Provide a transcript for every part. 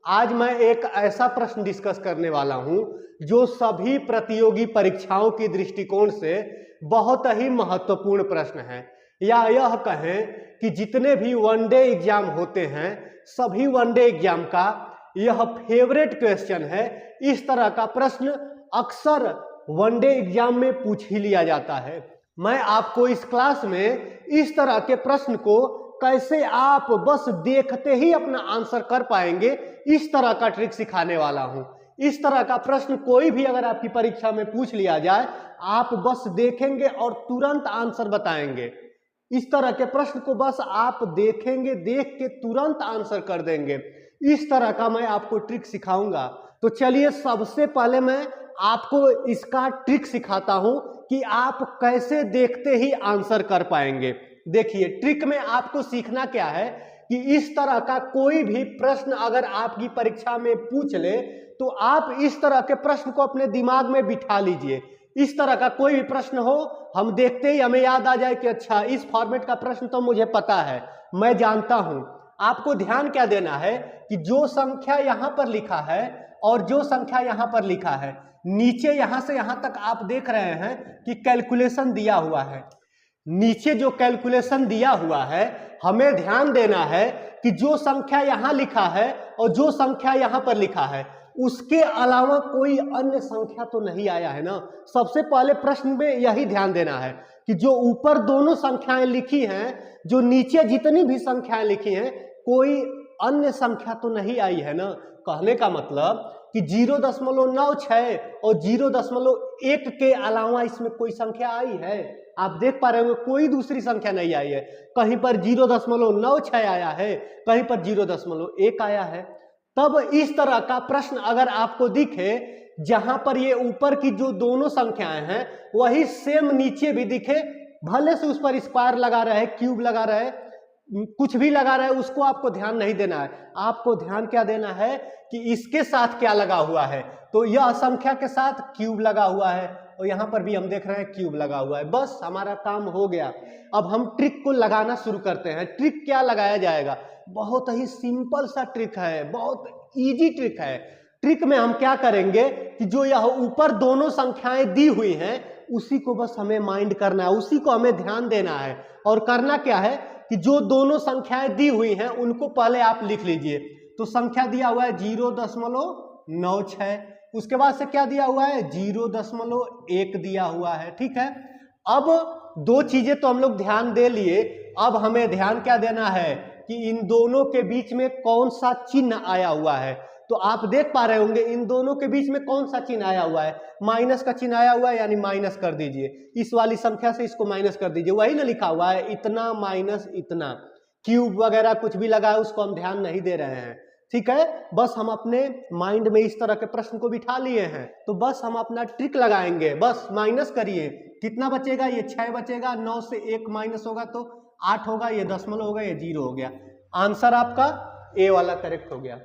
आज मैं एक ऐसा प्रश्न डिस्कस करने वाला हूं जो सभी प्रतियोगी परीक्षाओं की दृष्टिकोण से बहुत ही महत्वपूर्ण प्रश्न है, या यह कहें कि जितने भी वनडे एग्जाम होते हैं सभी वनडे एग्जाम का यह फेवरेट क्वेश्चन है। इस तरह का प्रश्न अक्सर वनडे एग्जाम में पूछ ही लिया जाता है। मैं आपको इस क्लास में इस तरह के प्रश्न को कैसे आप बस देखते ही अपना आंसर कर पाएंगे, इस तरह का ट्रिक सिखाने वाला हूं। इस तरह का प्रश्न कोई भी अगर आपकी परीक्षा में पूछ लिया जाए, आप बस देखेंगे और तुरंत आंसर बताएंगे। इस तरह के प्रश्न को बस आप देखेंगे, देख के तुरंत आंसर कर देंगे। इस तरह का मैं आपको ट्रिक सिखाऊंगा। तो चलिए सबसे पहले मैं आपको इसका ट्रिक सिखाता हूं कि आप कैसे देखते ही आंसर कर पाएंगे। देखिए, ट्रिक में आपको सीखना क्या है कि इस तरह का कोई भी प्रश्न अगर आपकी परीक्षा में पूछ ले तो आप इस तरह के प्रश्न को अपने दिमाग में बिठा लीजिए। इस तरह का कोई भी प्रश्न हो, हम देखते ही हमें याद आ जाए कि अच्छा इस फॉर्मेट का प्रश्न तो मुझे पता है, मैं जानता हूं। आपको ध्यान क्या देना है कि जो संख्या यहां पर लिखा है और जो संख्या यहां पर लिखा है, नीचे यहां से यहां तक आप देख रहे हैं कि कैलकुलेशन दिया हुआ है। नीचे जो कैलकुलेशन दिया हुआ है, हमें ध्यान देना है कि जो संख्या यहां लिखा है और जो संख्या यहां पर लिखा है उसके अलावा कोई अन्य संख्या तो नहीं आया है ना। सबसे पहले प्रश्न में यही ध्यान देना है कि जो ऊपर दोनों संख्याएं लिखी हैं, जो नीचे जितनी भी संख्याएं लिखी हैं, कोई अन्य संख्या तो नहीं आई है ना। कहने का मतलब कि 0.96 और 0.1 के अलावा इसमें कोई संख्या आई है? आप देख पा रहे होंगे कोई दूसरी संख्या नहीं आई है। कहीं पर 0.96 आया है, कहीं पर 0.1 आया है। तब इस तरह का प्रश्न अगर आपको दिखे जहां पर ये ऊपर की जो दोनों संख्याएं हैं वही सेम नीचे भी दिखे, भले से उस पर स्क्वायर लगा रहे, क्यूब लगा रहे, कुछ भी लगा रहे, उसको आपको ध्यान नहीं देना है। आपको ध्यान क्या देना है कि इसके साथ क्या लगा हुआ है। तो यह संख्या के साथ क्यूब लगा हुआ है और यहां पर भी हम देख रहे हैं क्यूब लगा हुआ है। बस हमारा काम हो गया। अब हम ट्रिक को लगाना शुरू करते हैं। ट्रिक क्या लगाया जाएगा? बहुत ही सिंपल सा ट्रिक है, बहुत इजी ट्रिक है। ट्रिक में हम क्या करेंगे कि जो यह ऊपर दोनों संख्याएं दी हुई हैं उसी को बस हमें माइंड करना है, उसी को हमें ध्यान देना है। और करना क्या है कि जो दोनों संख्याएं दी हुई हैं उनको पहले आप लिख लीजिए। तो संख्या दिया हुआ है 0.96, उसके बाद से क्या दिया हुआ है 0.1 दिया हुआ है। ठीक है, अब दो चीजें तो हम लोग ध्यान दे लिए। अब हमें ध्यान क्या देना है कि इन दोनों के बीच में कौन सा चिन्ह आया हुआ है। तो आप देख पा रहे होंगे इन दोनों के बीच में कौन सा चिन्ह आया हुआ है, माइनस का चिन्ह आया हुआ है, यानी माइनस कर दीजिए। इस वाली संख्या से इसको माइनस कर दीजिए, वही ना लिखा हुआ है इतना माइनस इतना। क्यूब वगैरह कुछ भी लगा है उसको हम ध्यान नहीं दे रहे हैं। ठीक है, बस हम अपने माइंड में इस तरह के प्रश्न को बिठा लिए हैं। तो बस हम अपना ट्रिक लगाएंगे। बस माइनस करिए, कितना बचेगा? ये 6 बचेगा। 9 से 1 माइनस होगा तो 8 होगा, ये दशमलव होगा, ये 0 हो गया। आंसर आपका ए वाला करेक्ट हो गया।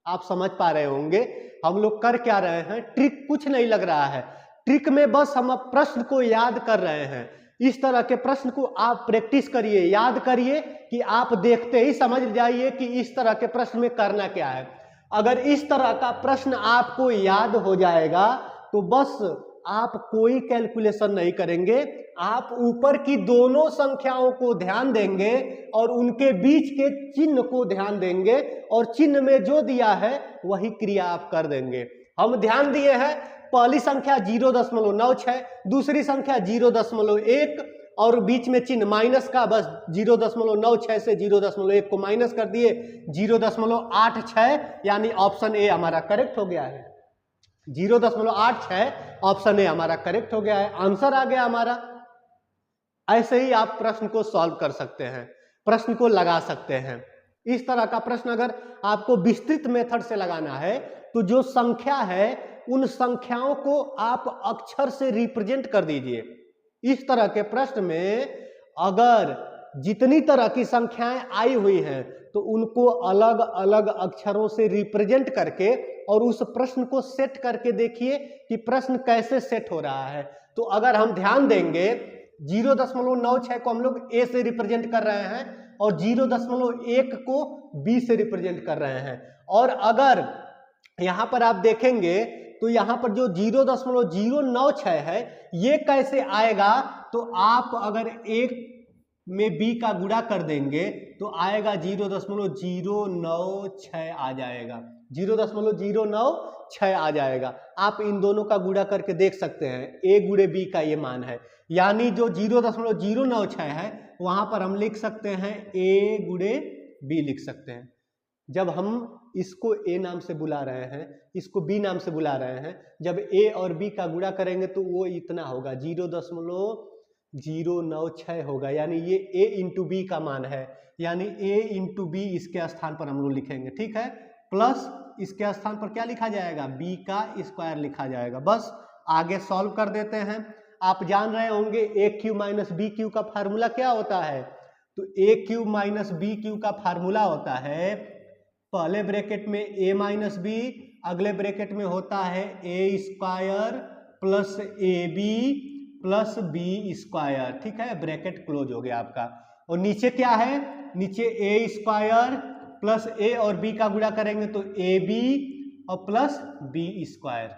आप समझ पा रहे होंगे हम लोग कर क्या रहे हैं। ट्रिक कुछ नहीं लग रहा है, ट्रिक में बस हम प्रश्न को याद कर रहे हैं। इस तरह के प्रश्न को आप प्रैक्टिस करिए, याद करिए कि आप देखते ही समझ जाइए कि इस तरह के प्रश्न में करना क्या है। अगर इस तरह का प्रश्न आपको याद हो जाएगा तो बस आप कोई कैलकुलेशन नहीं करेंगे, आप ऊपर की दोनों संख्याओं को ध्यान देंगे और उनके बीच के चिन्ह को ध्यान देंगे और चिन्ह में जो दिया है वही क्रिया आप कर देंगे। हम ध्यान दिए हैं पहली संख्या 0.96, दूसरी संख्या 0.1 और बीच में चिन्ह माइनस का, बस 0.96 से 0.1 को माइनस कर दिए, 0.86, यानी ऑप्शन ए हमारा करेक्ट हो गया है। 0.86 ऑप्शन ए हमारा करेक्ट हो गया है, आंसर आ गया हमारा। ऐसे ही आप प्रश्न को सॉल्व कर सकते हैं, प्रश्न को लगा सकते हैं। इस तरह का प्रश्न अगर आपको विस्तृत मेथड से लगाना है तो जो संख्या है उन संख्याओं को आप अक्षर से रिप्रेजेंट कर दीजिए। इस तरह के प्रश्न में अगर जितनी तरह की संख्याएं आई हुई हैं तो उनको अलग अलग अक्षरों से रिप्रेजेंट करके और उस प्रश्न को सेट करके देखिए कि प्रश्न कैसे सेट हो रहा है। तो अगर हम ध्यान देंगे 0.96 को हम लोग ए से रिप्रेजेंट कर रहे हैं और 0.1 को b से रिप्रेजेंट कर रहे हैं। और अगर यहां पर आप देखेंगे तो यहां पर जो 0.096 है ये कैसे आएगा, तो आप अगर 1 में b का गुणा कर देंगे तो आएगा 0.096 आ जाएगा, 0.096 आ जाएगा। आप इन दोनों का गुणा करके देख सकते हैं, a गुणे b का ये मान है, यानी जो 0.096 है वहां पर हम लिख सकते हैं a गुणे b लिख सकते हैं। जब हम इसको a नाम से बुला रहे हैं, इसको b नाम से बुला रहे हैं, जब a और b का गुणा करेंगे तो वो इतना होगा 0.096 होगा, यानी ये a इंटू b का मान है, यानी a इंटू b इसके स्थान पर हम लोग लिखेंगे, ठीक है। प्लस इसके स्थान पर क्या लिखा जाएगा, b का स्क्वायर लिखा जाएगा। बस आगे सॉल्व कर देते हैं। आप जान रहे होंगे a cube minus B cube का फार्मूला क्या होता है, तो a cube minus B cube का फार्मूला होता है, पहले ब्रैकेट में a माइनस बी, अगले ब्रैकेट में होता है a square plus A B plus B square, ठीक है, ब्रैकेट क्लोज हो गया आपका। और नीचे क्या है, नीचे a स्क्वायर प्लस a और b का गुणा करेंगे तो ए बी और प्लस बी स्क्वायर,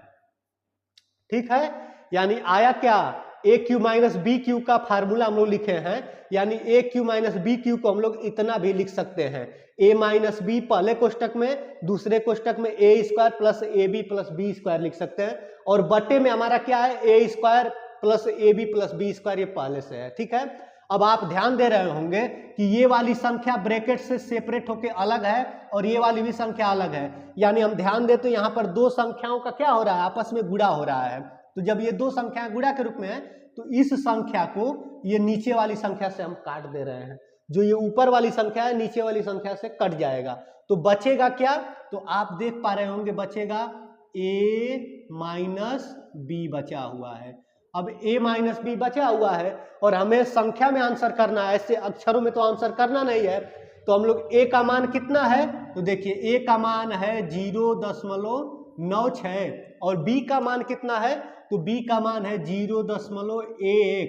ठीक है। यानी आया क्या, ए क्यू माइनस बी क्यू का फार्मूला हम लोग लिखे हैं, यानी ए क्यू माइनस बी क्यू को हम लोग इतना भी लिख सकते हैं, ए माइनस बी पहले कोष्टक में, दूसरे कोष्टक में A square plus A B plus B square लिख सकते हैं, और बटे में हमारा क्या है, A square plus A B plus B square, ये पहले से है, ठीक है। अब आप ध्यान दे रहे होंगे कि ये वाली संख्या ब्रैकेट से सेपरेट होके अलग है और ये वाली भी संख्या अलग है, यानी हम ध्यान दे तो यहाँ पर दो संख्याओं का क्या हो रहा है, आपस में गुणा हो रहा है। तो जब ये दो संख्याएं गुणा के रूप में है तो इस संख्या को ये नीचे वाली संख्या से हम काट दे रहे हैं, जो ये ऊपर वाली संख्या है नीचे वाली संख्या से कट जाएगा, तो बचेगा क्या, तो आप देख पा रहे होंगे बचेगा a माइनस बी बचा हुआ है। अब a माइनस बी बचा हुआ है और हमें संख्या में आंसर करना है, ऐसे अक्षरों में तो आंसर करना नहीं है, तो हम लोग a का मान कितना है, तो देखिए a का मान है 0.96 और b का मान कितना है, तो b का मान है 0.1।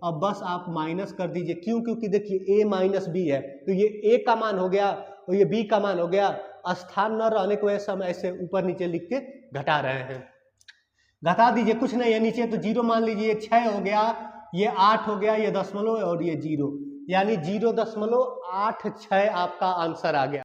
अब बस आप माइनस कर दीजिए, क्यों, क्योंकि देखिए a माइनस बी है तो ये a का मान हो गया और ये b का मान हो गया, स्थान न रहने की वजह से हम ऐसे ऊपर नीचे लिख के घटा रहे हैं। घटा दीजिए, कुछ नहीं है, नीचे तो 0 मान लीजिए, 6 हो गया, ये 8 हो गया, ये दशमलव और ये 0, यानी 0.86 आपका आंसर आ गया।